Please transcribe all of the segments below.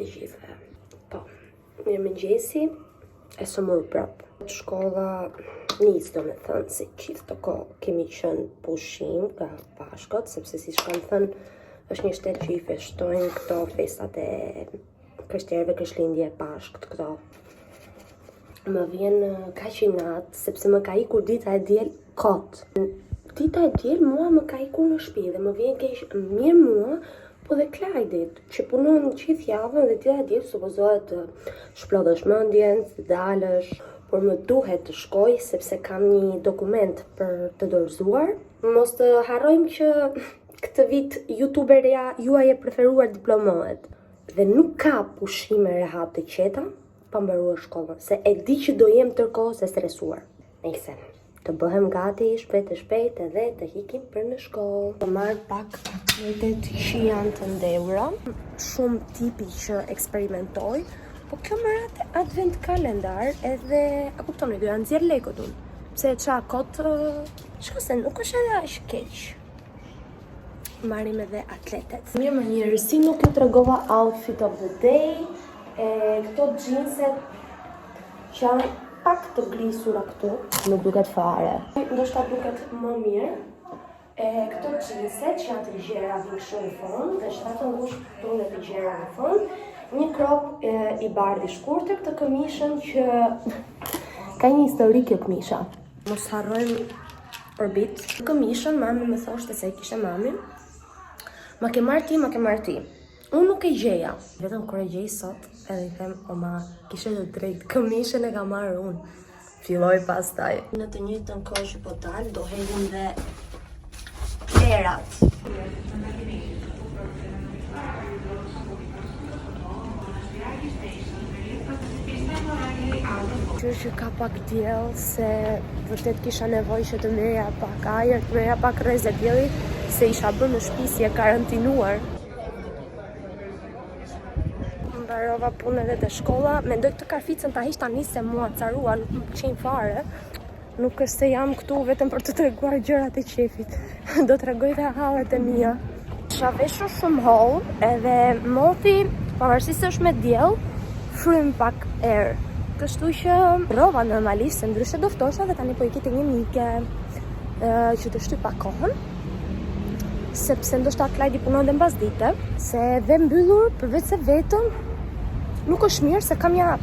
të gjithëve. Po, mirëmëngjesi, e sëmur prap. Shkolla nisë, do me thënë, si gjithë të kohë kemi qënë pushim ka Pashkët, sepse si shkanë thënë, është një shtet që i festojnë këto festat e krishterëve, Krishtlindje, Pashkët, këto. Më vjen kaq i natë, sepse më ka ikur dita e diel kot. Dita e diel mua më ka ikur në shtëpi dhe më vjen keq mirë mua, po dhe Klajdit, që punon gjithë javën dhe dita e diel supozohet të shplodhësh mendjen, të dalësh, por më duhet të shkoj sepse kam një dokument për të dorëzuar. Mos të harrojmë që këtë vit youtuberja juaj e preferuar diplomohet dhe nuk ka pushime rehat të qeta pa mbaruar shkollën, se e di që do jem tërkohës e stresuar. Nëse të bëhem gati shpejt edhe të hikim për në shkollë. Të marr pak atletet që janë të ndewra, shumë tipi që eksperimentoj, po kjo më ratë advent kalendar edhe, a kuptoni, do janë nxjerr lekët unë. Pse qa kot, shko se nuk është edhe aq keq. Marrim edhe atletet. Mirë më njerëz, si nuk ju tregova outfit of the day, këto jeanset që janë pak të grisura këtu, nuk duket fare. Ndoshta duket më mirë. Këto jeanset që janë të ligjera vikshë në fund, dhe shtatë ngushtë këtu në të ligjera në fund, një krop i bardhë i shkurtër, këtë këmishën që ka një histori kjo këmisha. Mos harrojmë orbit. Këmishën mami më thoshte se e kishte mami. Ma ke marr ti. Unë nuk e gjeja. Vetëm kur e gjej sot, edhe i them, o ma, kishe të drejtë, këmishën e ka marrë unë. Filloj pastaj. Në të njëjtën kohë që po dal, do hedhim dhe perat. Që ka pak diell, se vërtet kisha nevojë që të merja pak ajër, të merja pak rrezë dielli, se isha bërë në shtëpi si e karantinuar. Mbarova punën edhe te shkolla, mendoj këtë karficën ta hiq tani se mua carua, nuk më pëlqejnë fare. Nuk është se jam këtu vetëm për të treguar gjërat e qefit. Do t'rregoj dhe hallet e mia. Isha veshur shumë holl, edhe moti, pavarësisht se është me diell, frym pak erë. Kështu që rrova normalisht, se ndryshe do ftosha dhe tani po i kite një mike që të shtyp pak kohën, sepse ndoshta Klajdi punon dhe mbas dite, se dhe mbyllur përveç se vetëm nuk është mirë, se kam ja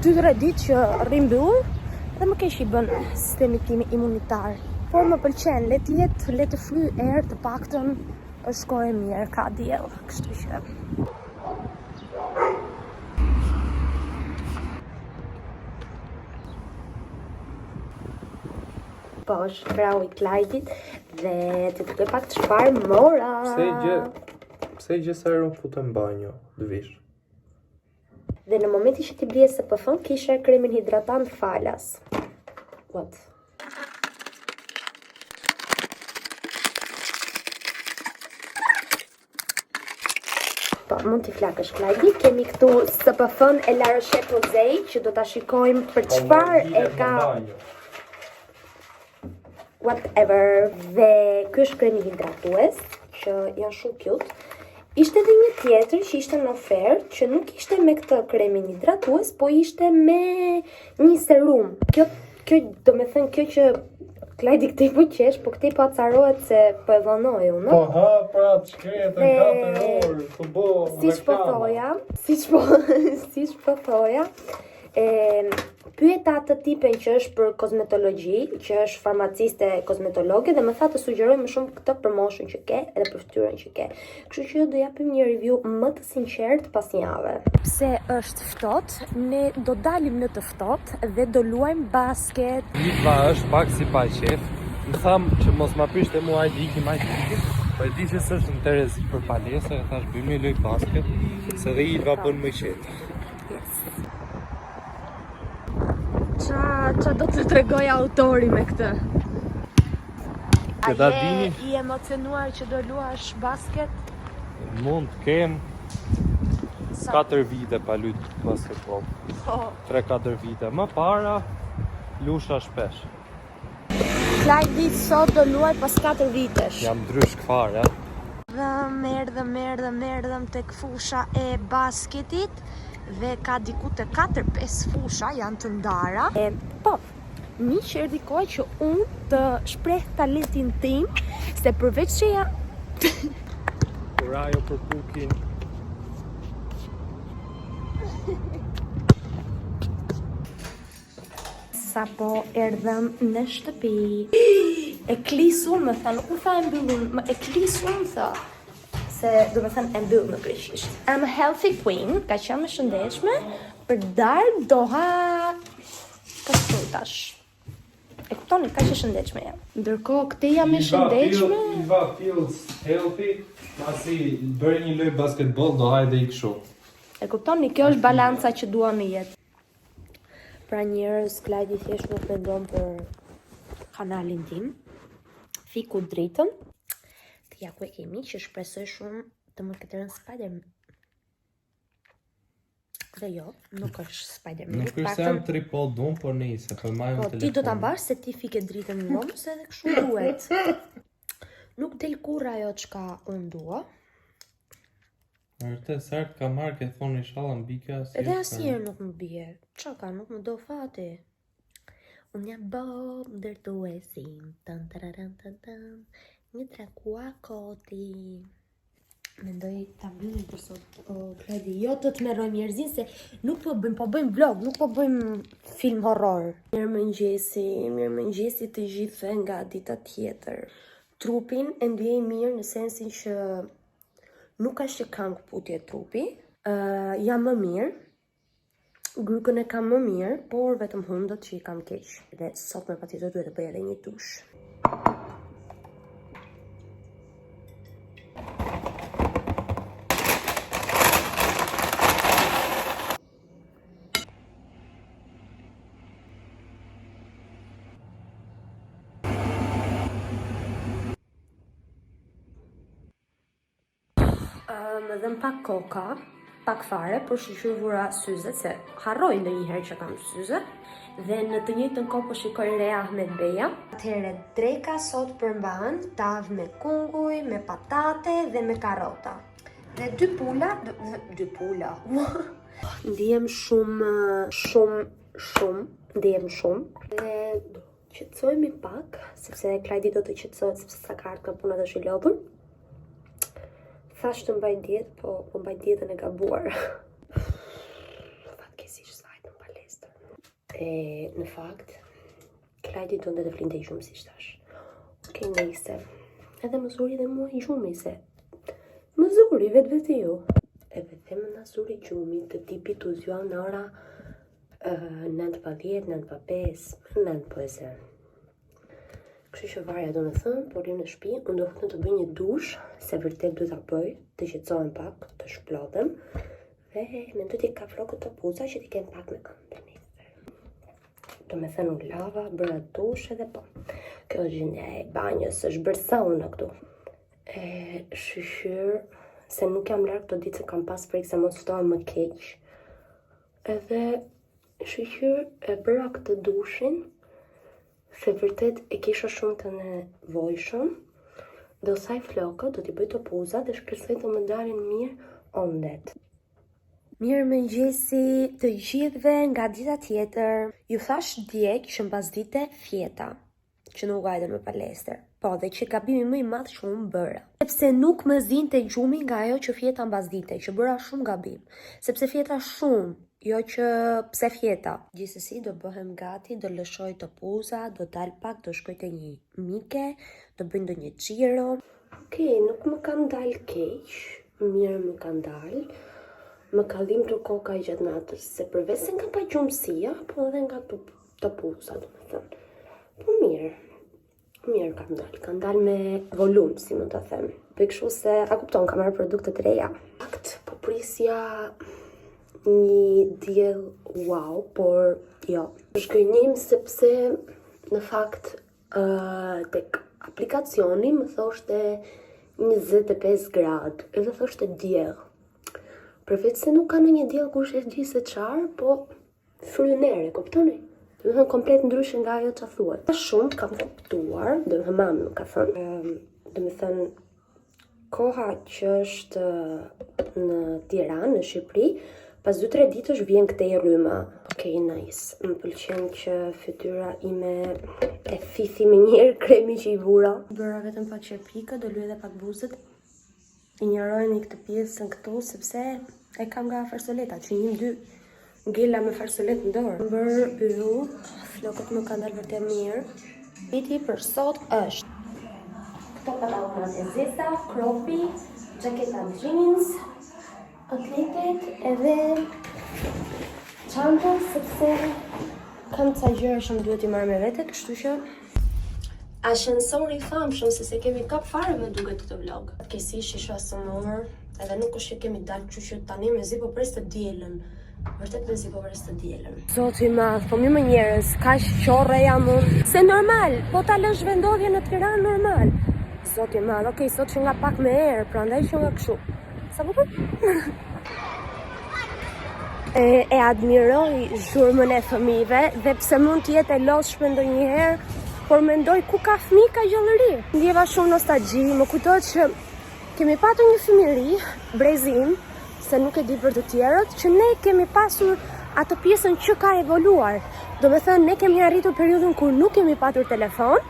2-3 ditë që rri mbyllur dhe më keq i bën sistemi tim imunitar. Por më pëlqen, le të fly erë, të paktën është kohë e mirë, ka diell, kështu që po është vrau i Klajdit dhe të të pak të shparë mora. Pse gjë se rëmë futë në banjo, dëvish? Dhe në momenti që ti blije SPF-n, kishe kremin hidratant falas. What? Po, mund t'i flakësh Klajdi. Kemi këtu SPF-n e La Roche-Posay, që do t'a shikojmë për çfarë e ka... whatever, dhe ky është kremi hidratues, që janë shumë cute. Ishte edhe një tjetër që ishte në ofertë, që nuk ishte me këtë kremin hidratues, po ishte me një serum. Kjo do me thënë, kjo që Klajdi këtej po qesh, po këtej po acarohet se po e dhonoj unë. Po ha, pra të shkretën 4 orë, të bo reklama. Siç po thoja, pyeta atë tipen që është për kozmetologji, që është farmaciste kozmetologe, dhe më tha të sugjeroj më shumë këtë për moshën që ke edhe për fytyrën që ke. Kështu që do japim një review më të sinqert pas një jave. Pse është ftohtë, ne do dalim në të ftohtë dhe do luajmë basket. Litva është pak si pa qef. Më thamë që mos ma prishte mua ajde ikim, po e di që s'është interes për palesë, e thash bëjmë loj basket, se dhe Litva bën më qetë. Qa do të tregoj autori me këtë? A je i emocionuar që do luash basket? Mund të kem 4 vite pa luajtur basketbol. 3-4 vite. Më para lusha shpesh. Klajdi sot do luaj pas 4 vitesh. Jam ndrysh fare. Erdhëm tek fusha e basketit dhe ka diku të 4-5 fusha janë të ndara. Po, miq, erdhi koha që unë të shpreh talentin tim, se përveç që Kurajo për pukin. Sa po erdhëm në shtëpi. E klisun, më tha, nuk më tha e mbyllun, e klisun, tha. Se do me thënë e mbyllë në greqisht. I'm a healthy queen, ka qenë më shëndetshme, për darë doha kështutash. E kuptoni, ka që shëndetshme jam. Ndërkohë, këte jam e shëndetshme. Iva feels healthy, pasi bëri një lojë basketball, do hajde i kështu. E kuptoni, kjo është balanca që dua në jetë. Pra njerëz, Klajdi thjesht nuk mendon për kanalin tim. Fiku dritën. Të ja ku e kemi që shpresoj shumë të më këtë rënë Spider-Man. Dhe jo, nuk është Spider-Man. Nuk është se jam tripodun, po nisë, po majmë Po, telefon. ti do ta mbash se ti fike dritën në lomë, se edhe kështu duhet. Nuk del kur ajo çka unë dua. Vërtet, sart ka marrë ke thonë inshallah mbi kjo asnjë. Edhe asnjëherë nuk më bie. Qa ka, nuk më do fati. Unë jam Bob ndërtuesim. Tan tararan tan tan. Një trakua koti. Mendoj ta mbyllim për sot, Klajdi. Jo të të merroj njerëzin se nuk po bëjmë vlog, nuk po bëjmë film horror. Mirëmëngjesi të gjithëve nga dita tjetër. Trupin e ndjej mirë në sensin që nuk ka që kam këputje trupi, jam më mirë, grykën e kam më mirë, por vetëm hundët që i kam keq. Dhe sot me patjetër duhet të bëj edhe një dush. Më dhëm pak koka, pak fare, për shqyqyr vura syzet, se harroj ndonjëherë që kam syzet, dhe në të njëjtën kohë po shikoj Re Ahmed Beja. Atëherë dreka sot përmban tavë me kunguj, me patate dhe me karrota. Dhe dy pula. Ndihem shumë. Dhe do qetësohemi pak, sepse Klajdi do të qetësohet sepse sa ka ardhur nga puna të zhilodhur. Thash të mbaj dietë, po mbaj dietën e gabuar. Fatkesish sajt në palestër. Në fakt, Klajdi donte të flinte gjumë si shtash. Okej, nejse. Edhe më zuri dhe mua i gjumi se. Më zuri, vetë ju. Edhe them në zuri gjumi të tipit u zjua në ora 9:10, 9:05, 9 po e se. Kështu që varja do në thëmë, por rim në shtëpi, unë do të bëj një dush, se vërtet duhet ta bëj, të qetësohem pak, të shplodhem, dhe mendoj t'i ka flokët të puza që t'i kem pak me këmbë. Do me thënë unë lava, bëra dush edhe po. Kjo është gjendja e banjës, është bërë sauna këtu. Shqyr, se nuk jam larg këto ditë se kam pas frikë se mos ftohem më keq. Edhe shqyr e bëra këtë dushin, se vërtet e kisha shumë të nevojshëm, do saj flokët, do t'i bëj të puza dhe shpresoj të më dalin mirë ondet. Mirëmëngjesi të gjithëve nga dita tjetër. Ju thash dje që mbas dite fjeta, që nuk hajde me palestër. Po, dhe që gabimi më i madh që unë bëra. Sepse nuk më zinte gjumi nga ajo që fjeta mbas dite, që bëra shumë gabim. Sepse fjeta shumë, jo që pse fjeta. Gjithsesi do bëhem gati, do lëshoj të puza, do dal pak, do shkoj te një mike, do bëj ndonjë xhiro. Okej, nuk më kanë dal keq, mirë më kanë dal. Më kallim të koka i gjatë natës, se përveç se nga pa gjumësia, po edhe nga të puza, do me thënë. Po mirë kanë dalë me volum, si më të them. Për kështu se, a kupton, kam marrë produkte të reja. Fakt, po prisja një diell wow, por jo. Është gënjim sepse, në fakt, tek aplikacioni më thoshte 25 gradë, edhe thoshte diell. Përveç se nuk ka në një diell kush e di se qarë, po frynere, kuptoni? Do të thënë komplet ndryshe nga ajo që thuhet. Shumë të kam kuptuar, do të thënë mamë më ka thënë, do të thënë koha që është në Tiranë, në Shqipëri, pas 2-3 ditësh vjen këtej rryma. Okej, nice. Më pëlqen që fytyra ime e fithi me njëherë kremi që i vura. Bëra vetëm pak qepika, do luaj edhe pak buzët. Injorojeni këtë pjesën këtu sepse e kam nga farsoleta, që 1-2 ngella me farsolet në dorë. Bërë yll, flokët më kanë dalë vërtet mirë. Viti për sot është këto pantalonat e zeza, kropi, xhaketa jeans, atletet edhe çanta sepse kam ca gjëra që më duhet i marr me vete, kështu që ascensori famshëm se se kemi kap fare me duket këtë vlog. Kësisht isha sëmur, edhe nuk është që kemi dalë, kështu që tani mezi po pres të dielën. Vërtet mezi po pres të dielën. Zoti i madh, po më njerëz, kaq qorre jam unë. Se normal, po ta lësh vendodhje në Tiranë normal. Zoti i madh, okej, sot që nga pak me erë, prandaj që nga kështu. Sa bukur? E admiroj zhurmën e fëmijëve dhe pse mund të jetë e lodhshme ndonjëherë, por mendoj ku ka fëmijë ka gjallëri. Ndjeva shumë nostalgji, më kujtohet që kemi patur një fëmijëri, brezim, se nuk e di për të tjerët, që ne kemi pasur atë pjesën që ka evoluar. Do me thënë, ne kemi arritur periudhën kur nuk kemi patur telefon,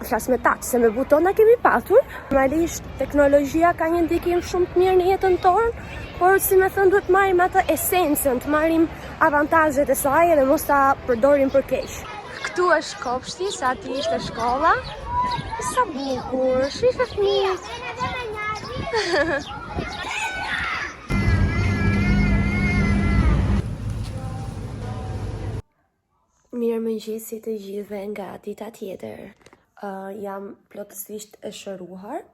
flas me touch, se me butona kemi patur. Normalisht, teknologjia ka një ndikim shumë të mirë në jetën tonë, por si me thënë duhet marrim atë esencën, të marrim avantazhet e saj dhe mos ta përdorim për keq. Këtu është kopshti, sa aty ishte shkolla. Sa bukur, shife fëmijët. Mirëmëngjesi të gjithëve nga dita tjetër. Jam plotësisht e shëruar.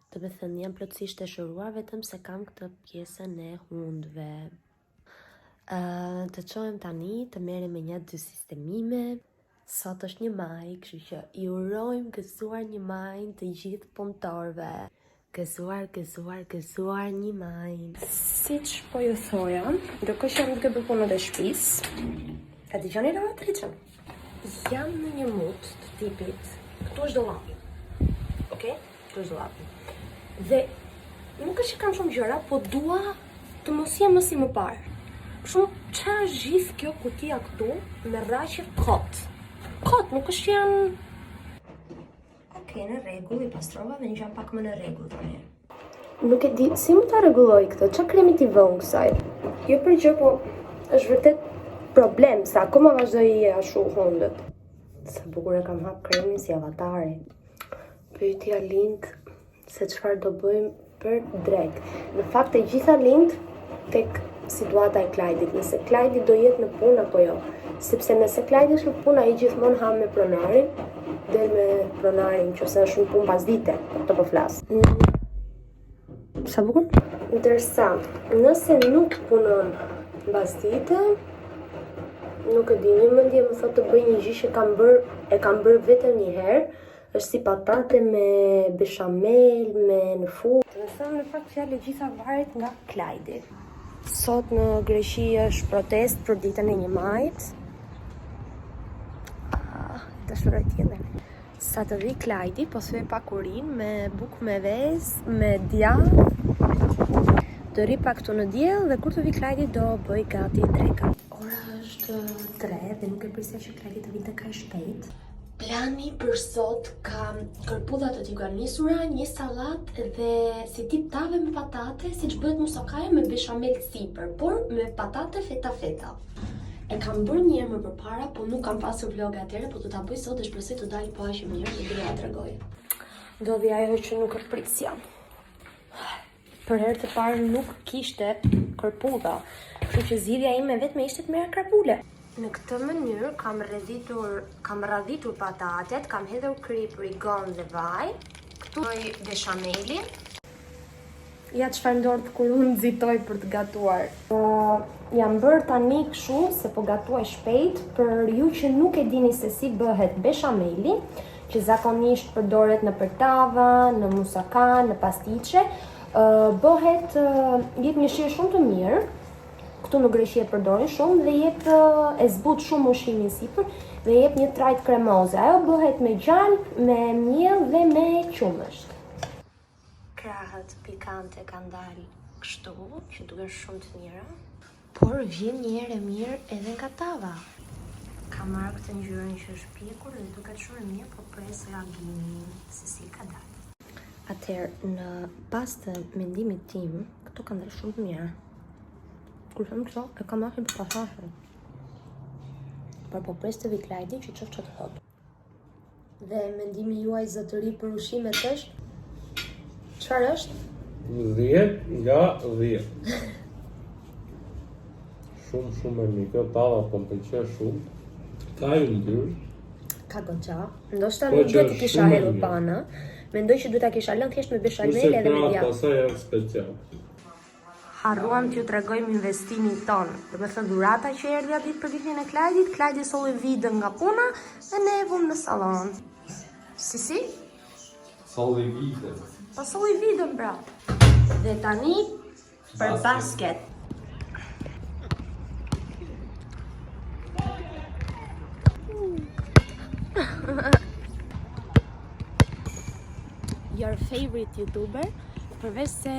Do me thënë, jam plotësisht e shëruar vetëm se kam këtë pjesën e hundëve. Të qojmë tani të merrem me 1-2 sistemime. Sot është 1 maj, kështu që i urojmë gëzuar 1 maj të gjithë punëtorëve. Gëzuar 1 maj. Siç po ju thoja, ndërkohë që jam duke bërë punën e shtëpisë, e dëgjoni lavatriçën. Jam në një mood të tipit, këtu është dollapi. Okej? Këtu është dollapi. Dhe nuk është që kam shumë gjëra, po dua të mos jem më si më parë. Shumë që është gjithë kjo kutia këtu me rraqe kot. Kot, nuk është që janë... Okej, në rregull, i pastrova dhe një pak më në rregull të me. Nuk e di, si më ta rregulloj këtë? Qa kremi t'i vënë kësaj? Jo për gjë, po është vërtet problem, se akoma vazhdoj i ashu hundët. Sa bukur e kam hap kremin si avatari. Pyetja lind se çfarë do bëjmë për drek. Në fakt e gjitha lind tek situata e Klajdit, nëse Klajdi do jetë në punë apo jo. Sepse nëse Klajdi është në punë, ai gjithmonë ha me pronarin, del me pronarin, nëse është në punë pas dite, të po flas. Sa bukur? Interesant. Nëse nuk punon pas dite, nuk e di, një mendje më thotë të bëj një gjë që kam bërë vetëm një herë, është si patate me beshamel, me në furrë. Të thënë në fakt fjalë gjitha varet nga Klajdi. Sot në Greqi është protest për ditën e 1 majit. Dëshiroj tjetër. Sa të vi Klajdi, po thuaj pak urin me bukë me vezë, me djath. Do ri pak këtu në diell dhe kur të vi Klajdi do bëj gati dreka. Ora është 3 dhe nuk e prisja që Klajdi të vinte kaq shpejt. Plani për sot ka kërpudha të tigranisura, një sallat dhe si tip tave me patate, siç bëhet musakaja me beshamel sipër, por me patate feta. E kam bërë një herë më përpara, po nuk kam pasur vlog atëherë, po do ta bëj sot dhe shpresoj të dalë po aq i mirë dhe do t'ja tregoj. Ndodhi ajo që nuk e prisja. Për herë të parë nuk kishte kërpudha, kështu që zgjidhja ime vetëm ishte të merr krapule. Në këtë mënyrë kam radhitur patatet, kam hedhur krip, rigon dhe vaj. Këtu bëj beshamelin. Ja çfarë ndodh kur unë nxitoj për të gatuar. Jam bërë tani kështu se po gatuaj shpejt për ju që nuk e dini se si bëhet beshameli, që zakonisht përdoret në tava, në musaka, në pastiqe. Bëhet jep një shije shumë të mirë. këtu në Greqi e përdorin shumë dhe jep e zbut shumë ushimin sipër dhe jep një trajt kremoze. Ajo bëhet me gjallë, me miell dhe me qumësht. Krahët pikante kanë dalë kështu, që duken shumë të mira, por vjen një herë e mirë edhe nga tava. Ka marrë këtë ngjyrën që është pjekur dhe duket shumë e mirë, por pres reagimin se si ka dalë. Atëherë, në pas të mendimit tim, këto kanë dalë shumë të mira. Kur them këto, e kam marrë për pasashë. Por po pres të vi Klajdi që çoft çfarë thot. Dhe mendimi juaj zotëri për ushimet është? Çfarë është? 10 nga 10. Shumë e mirë. Kjo tava po më pëlqen shumë. Ka ju ndyrë. Ka goxha. Ndoshta nuk duhet të kisha hedhur pana. Mendoj që duhet ta kisha lënë thjesht me beshamel edhe me djathtë. Pastaj janë special. Harruam t'ju tregojmë investimin ton. Do të thënë dhurata që erdhi aty për ditën e Klajdit, Klajdi solli vidën nga puna dhe ne evëm në sallon. Si? Solli vidën. Po solli vidën, bra. Dhe tani për basket. Your favorite YouTuber? Përveç se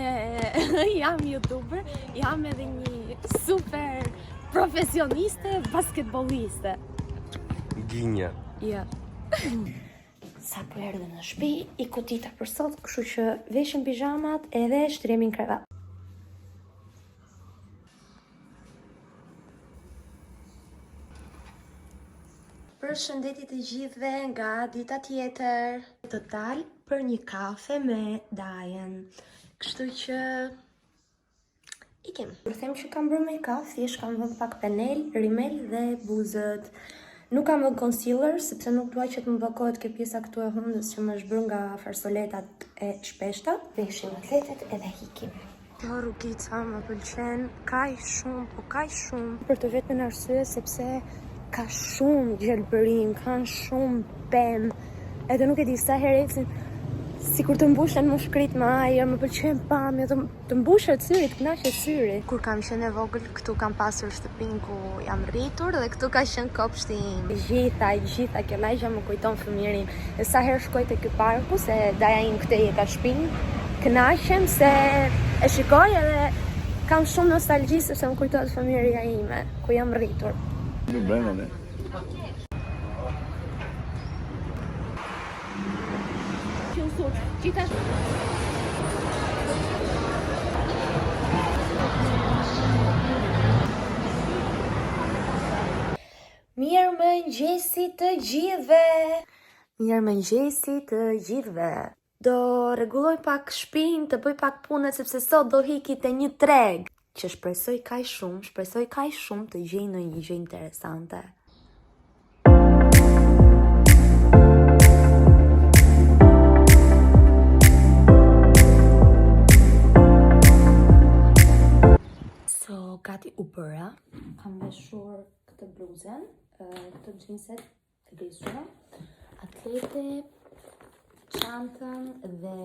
jam YouTuber, jam edhe një super profesioniste basketbolliste. Ginja. Ja. Sa po erdhe në shtëpi, i kutita për sot, kështu që veshim pijamat edhe shtremin krevat. Përshëndetje të gjithëve nga dita tjetër. Total për një kafe me Dajen. Kështu që ikim. Kur them që kam bërë make-up, thjesht kam vënë pak penel, rimel dhe buzët. Nuk kam vënë concealer sepse nuk dua që të më bllokohet kjo pjesa këtu e hundës që më është bërë nga farsoletat e shpeshta. Veshim atletet edhe hikim. Kjo rrugica më pëlqen kaq shumë, për të vetën arsye sepse ka shumë gjelbërim, kanë shumë pemë, edhe nuk e di sa herë ecin, sikur të mbushen më shkrit me ajër, më pëlqen pamja, të mbushet syri, të kënaqet syri. Kur kam qenë e vogël, këtu kam pasur shtëpinë ku jam rritur dhe këtu ka qenë kopshti im. Gjitha kjo lagja më kujton fëmijërinë. E sa herë shkoj te ky parku, se Daja im këtej e ka shtëpinë, kënaqem se e shikoj edhe kam shumë nostalgji sepse më kujtohet fëmijëria ime, ku jam rritur. Nuk bëjmë ne. Mirëmëngjesi të gjithëve. Mirëmëngjesi të gjithëve. Do rregulloj pak shtëpinë, të bëj pak punët sepse sot do hiki te një treg që shpresoj kaq shumë të gjej ndonjë gjë interesante. So, gati u bëra. Kam veshur këtë bluzën, këtë jeanset të grisura, atlete, çantën dhe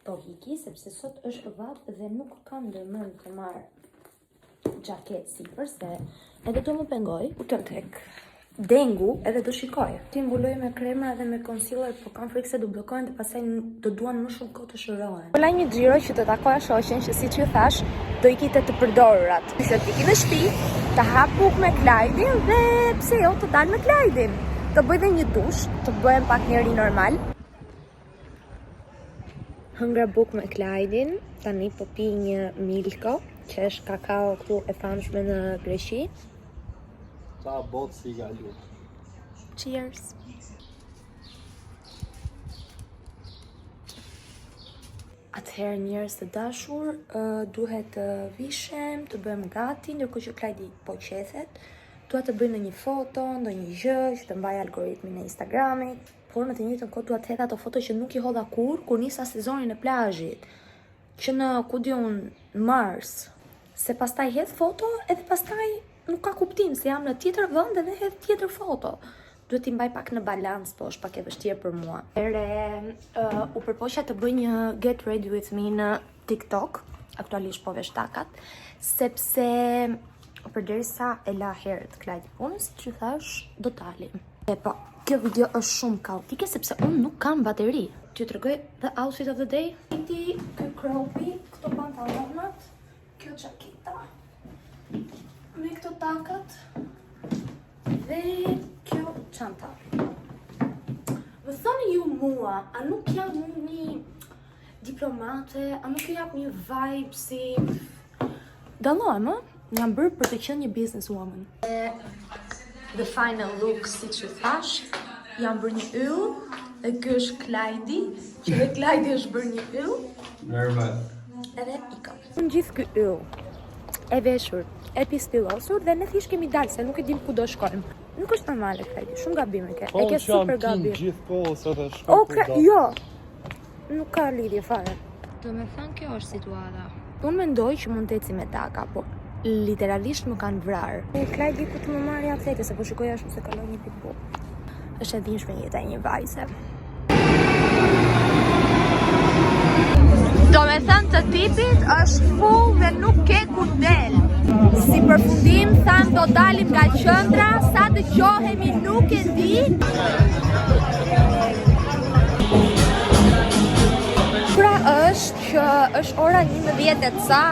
do hiki, sepse sot është vatë dhe nuk kam ndërmend të marr xhaketë sipër se edhe do më pengoj, u të tek dengu edhe do shikoj. Ti mbuloj me krema edhe me concealer, po kam frikë se do bllokohen dhe pastaj do duan më shumë kohë të shërohen. Pola një xhiro që të takoja shoqen që siç ju thash, do ikite të përdorurat. Se të iki në shtëpi, të hap bukë me Klajdin dhe pse jo të dal me Klajdin. Të bëj dhe një dush, të bëhem pak njeri normal. Hëngra bukë me Klajdin, tani po pi një Milko, që është kakao këtu e famshme në Greqi. Sa botë si ka lutë. Cheers! Atëherë njerëz të dashur, duhet të vishem, të bëjmë gati, ndërkohë që Klajdi po qethet. Dua të bëj një foto, ndonjë gjë që të mbaj algoritmin e Instagramit, por në të njëjtën kohë dua të hedh ato foto që nuk i hodha kur nisa sezonin e plazhit, që në ku diun mars, se pastaj hedh foto edhe pastaj nuk ka kuptim se jam në tjetër vend edhe hedh tjetër foto. Duhet t'i mbaj pak në balans, po është pak e vështirë për mua. U përpoqja të bëj një get ready with me në TikTok, aktualisht po vesh takat, sepse përderisa e la herët Klajdi punës, që thash, do talim. E po, kjo video është shumë kaotike sepse unë nuk kam bateri. T'ju tregoj the outfit of the day. Ky kropi, këto pantalonat, kjo çakita, me këto takat dhe kjo çanta. Më thoni ju mua, a nuk jam një diplomate, a nuk jap një vibe si... Dallohem, jam bërë për të qenë një businesswoman. The final look, si që thash, jam bërë një yll, e kjo është Klajdi, që dhe Klajdi është bërë një yll. Normal. Edhe ikëm. Në gjithë ky yll, e veshur, e pistillosur dhe ne thjesht kemi dalë se nuk e dim ku do shkojmë. Nuk është normale Klajdi, shumë gabime ke. E ke super gabim. Gjithkohës edhe shkoj. Jo. Nuk ka lidhje fare. Do me thënë kjo është situata. Unë mendoj që mund të eci me taka, po literalisht më kanë vrarë. Klajdi ku të më marrë atlete, se po shikoj ashtu se kaloj një pitbull. Është e dinjshme jeta e një vajze. Do me thënë të tipit është full dhe nuk ke ku del. Si përfundim, thanë do dalim nga qendra, sa dëgjohemi nuk e di. Pra është që është ora 11 e ca,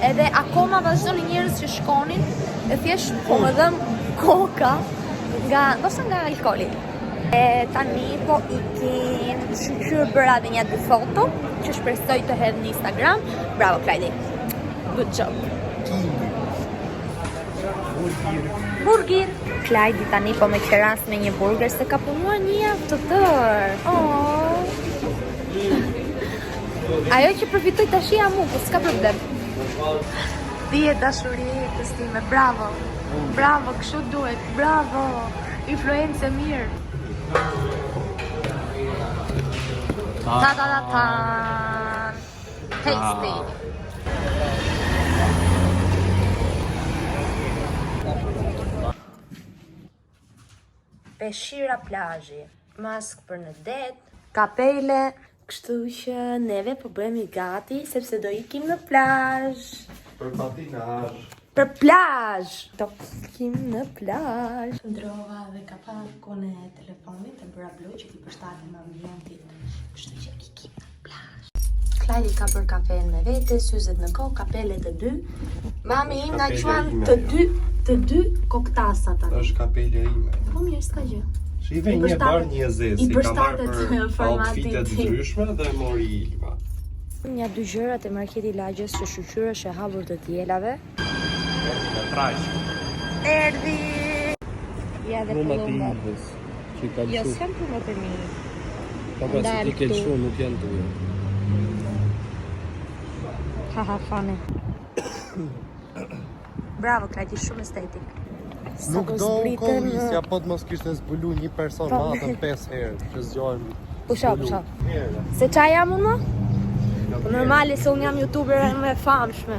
edhe akoma vazhdon njerëz që shkonin, e thjesht po më dhëm koka ndoshta nga alkooli. E tani po ikim, shqyr bëra dhe një dy foto, që shpresoj të hedh në Instagram. Bravo Klajdi. Good job. Burger. Klajdi tani po me qeras me një burger se ka punuar një javë të tërë. Ajo që përfitoj tash jam unë, po s'ka problem. Ti e dashurie të stime, bravo. Bravo, kështu duhet, bravo. Influencë mirë. Ta ta ta ta. Tasty. Peshira plazhi, mask për në det, kapele, kështu që neve po bëhemi gati sepse do ikim në plazh. Për patinazh. Për plazh. Do ikim në plazh. Ndrova dhe kapakun e telefonit e bëra blu që t'i përshtatet në ambientit. Kështu që ikim në plazh. Klajdi ka bërë kafen me vete, syzet në kokë, kapelet e dy. Mami im na quan të dy koktasa tani. Është kapelja ime. Po mirë, s'ka gjë. Shive një bar një zesi, ka marrë për formatit outfitet ndryshme dhe mori Ilma. Nja dy gjërat e marketi lagjes që shqyqyresh e hapur të djelave. Erdi në trajshë. Erdi! Ja dhe pëllumbat. Që ka Jo, s'jam pëllumbat e mi. Pa pas ti ke lëshu, nuk janë të ujo. Haha, fane. Bravo, Klajdi, shumë estetik. Nuk do u komisja, po të mos kishte zbulu një person natën 5 herë, që zgjojmë. Pusha. Se qa jam unë? Po normali se unë jam youtuber me famshme.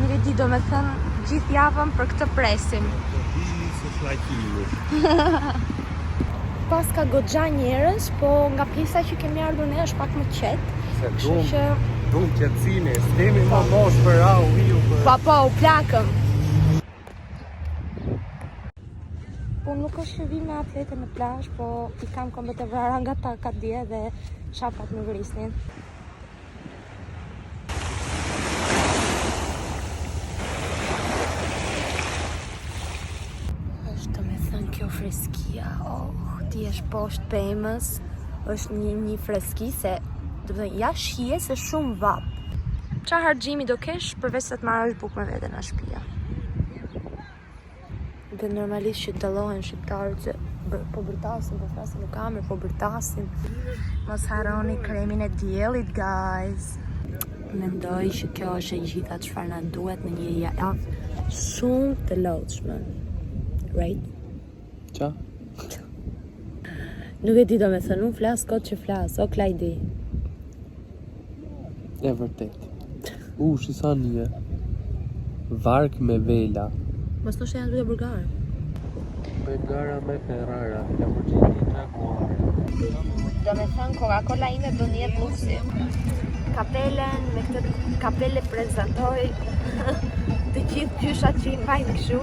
Nuk e di, do me thënë gjithë javën për këtë presim. Se shlakimi. Pas ka goxha njerëz, po nga pjesa që kemi ardhur ne është pak më qetë. Se dum qetësime, s'kemi më mosh për au, hiu për... Po, u plakëm. Po nuk është që vi me atlete në plazh, po i kam këmbët e vrara nga takat dje dhe shapat më vrisnin. Është me thënë kjo freskia, ti është poshtë pemës, është një freski se, do të thënë, jashtë shijes është shumë vap. Qa harxhimi do kesh përveç se të marrësh bukë me vete në shtëpia? Dhe normalisht që dallohen shqiptarët që po bërtasin, po flasin në kamerë, po bërtasin. Mos harroni kremin e diellit, guys. Mendoj që kjo është e gjitha çfarë na duhet në një javë shumë të lodhshme. Right? Qa? Nuk e di, do me thënë, unë flas kot që flas, o Klajdi. E vërtet. Shi sa një. Vark me vela. Mos thosh janë duke burgare. Bulgara me Ferrara, Lamborghini Jaguar. Do me thënë, Coca-Cola ime bën jetë luksi. kapelen, me këtë kapele prezantoj të gjithë gjyshat që i mbajnë kështu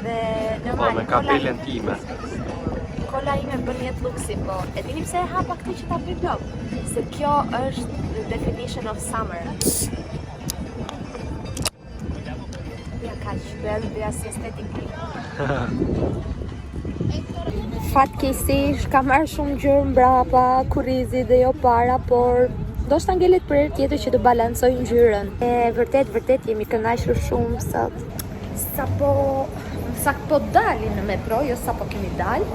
dhe normal. Me kapelen time. Kolla ime bën jetë luksi, po e dini pse e hapa këtë që ta bëj vlog? Se kjo është the definition of summer. Ja kaq, bëja si estetikë. Fatkeqësisht ka marrë shumë gjërë mbrapa, kurrizi dhe jo para, por do shta ngelet për herë tjetër që të balancoj ngjyrën. E vërtet jemi kënaqur shumë sot. Sa po dali në metro, jo sa po kemi dal.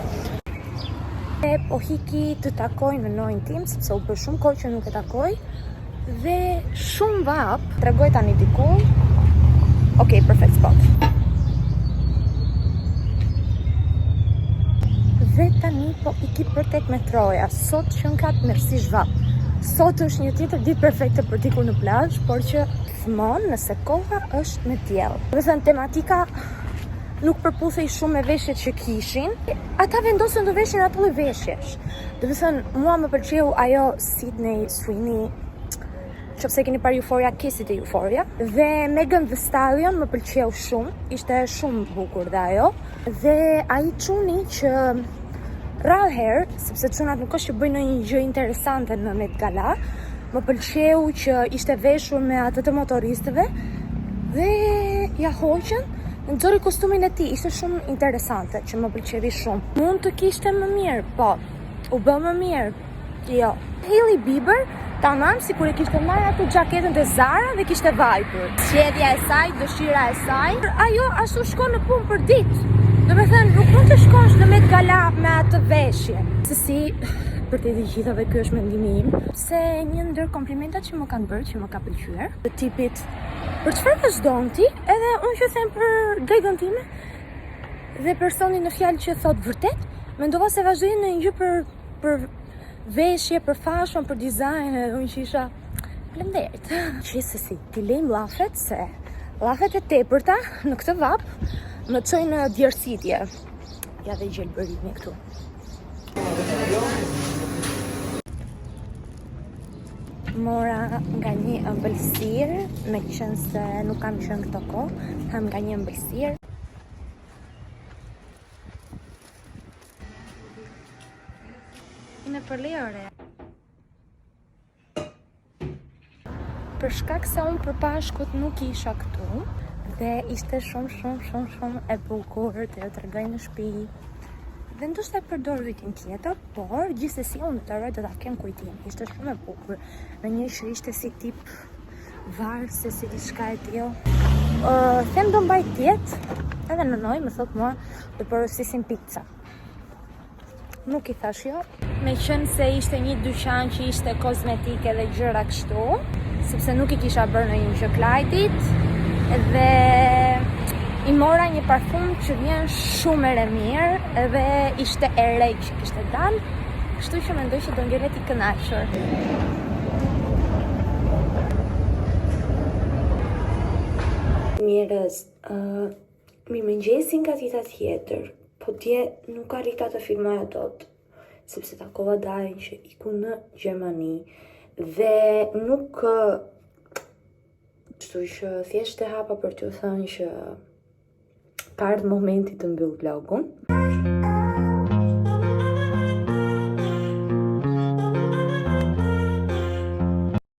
E po hiki të takoj në nojnë tim, sepse u bërë shumë kohë që nuk e takoj. Dhe shumë vap, tregoj tani diku. Okej, perfect spot. Dhe tani po iki për tek metroja. Sot që në katë mërsi zhvap. Sot është një tjetër ditë perfekte për diku në plazh, por që thmon nëse koha është me diell. Do të thënë tematika nuk përputhej shumë me veshjet që kishin. Ata vendosën të veshin ato lloj veshjesh. Do të thënë, mua më pëlqeu ajo Sydney Sweeney, qofse keni parë Euphoria, kesit e Euphoria. Dhe Megan Thee Stallion më pëlqeu shumë, ishte shumë bukur dhe ajo. Dhe ai çuni që rallëherë, sepse çunat nuk është që bëjnë një gjë interesante në Met Gala, më pëlqeu që ishte veshur me atë të motoristëve dhe ja hoqën, nxori kostumin e tij, ishte shumë interesante që më pëlqevi shumë. Mund të kishte më mirë, po, u bë më mirë, jo. Hailey Bieber, tamam, si kur e kishte marrë atë xhaketën të Zara dhe kishte vajpur. Sjedhja e saj, dëshira e saj, ajo ashtu shkon në punë për ditë. Do me thënë, nuk mund të shkosh në Met Gala me atë veshje. Se si, për të gjithave kjo është mendimi im, se një ndër komplimentat që më kanë bërë, që më ka pëlqyer, të tipit, për çfarë vazhdon ti, edhe unë që them për degën time, dhe personi në fjalë që thot vërtet, mendova se vazhdoj në një gjë për veshje, për fashion, për dizajn, edhe unë që isha faleminderit. Gjithsesi, ti lejmë llafet, se llafet e tepërta në këtë vap më çojnë në djersitje. Ja dhe gjelbëritni këtu. Mora nga një ëmbëlsirë, me qenë se nuk kam qenë këto kohë, kam nga një ëmbëlsirë. Në përlejore. Për shkak se unë për Pashkut nuk isha këtu, dhe ishte shumë e bukur të jo tregoj në shtëpi. Dhe ndoshta e përdor vitin tjetër, por gjithsesi unë detyroj të ta kem kujtim. Ishte shumë e bukur. Në një që ishte si tip varse, si diçka e tillë. Them do mbaj tjetë, edhe nënoj më thot mua të porosisim pizza. Nuk i thash jo. Me qenë se ishte një dyqan që ishte kozmetike dhe gjëra kështu, sepse nuk i kisha bërë në një gjë Klajtit, dhe i mora një parfum që vjen shumë e mirë dhe ishte e re që kishte dalë, kështu që mendoj që do ngelet i kënaqur. Mirës, mirëmëngjesi nga dita tjetër, po dje nuk arrita të filmoja dot, sepse takova Darin që iku në Gjermani dhe nuk kështu që thjesht e hapa për t'ju thënë që ka ardhur momenti të mbyll vlogun.